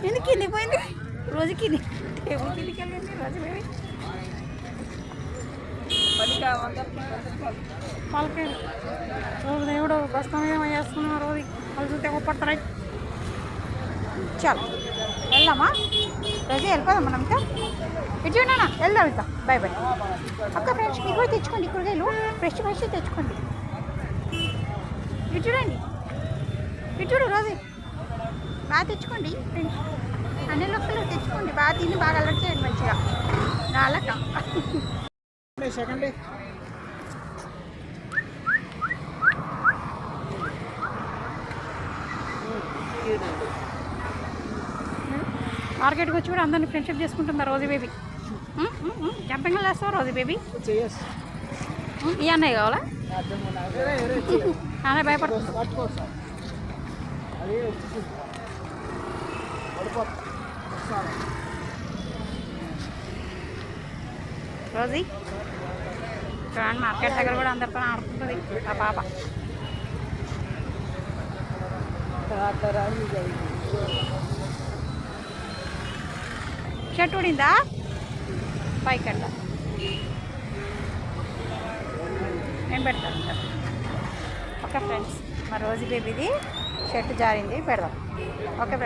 ఎందుకు కిందికి పోయింది రోజు కింది టేబుల్ కిందికి వెళ్ళింది రోజు బేబీ వాళ్ళకి రోజు దేవుడు బస్తామేమో చేస్తున్నాం రోజు వాళ్ళు చూస్తే గొప్పడుతున్నాయి చాలు వెళ్దామా రోజు వెళ్ళిపోదాం మనం ఇంకా ఇటు చూడనా వెళ్దాం ఇంకా బాయ్ బాయ్ అక్క ఫ్రెండ్స్ మీరు కూడా తెచ్చుకోండి కూరగాయలు ఫ్రెష్ ఫ్రెష్ తెచ్చుకోండి ఇటు చూడండి ఇటు చూడు రోజు బాగా తెచ్చుకోండి ఫ్రెండ్స్ అన్ని లోకల్లో తెచ్చుకోండి బాగా తిని బాగా అలర్ట్ చేయండి మంచిగా నాలక మార్కెట్కి వచ్చి కూడా అందరినీ ఫ్రెండ్షిప్ చేసుకుంటుందా రోజు బేబీ జంపింగ్ వేస్తావా రోజు బేబీ ఈ అన్నయ్య కావాలా అన్నయ్య భయపడుతుంది రోజీ చూడండి మార్కెట్ దగ్గర కూడా అందరితో ఆడుకుంటుంది ఆ పాప షర్ట్ ఊడిందా పైకి వెళ్ళా నేను పెడతాను ఓకే ఫ్రెండ్స్ మా రోజు బేబీది షర్ట్ జారింది పెడదాం ఓకే ఫ్రెండ్స్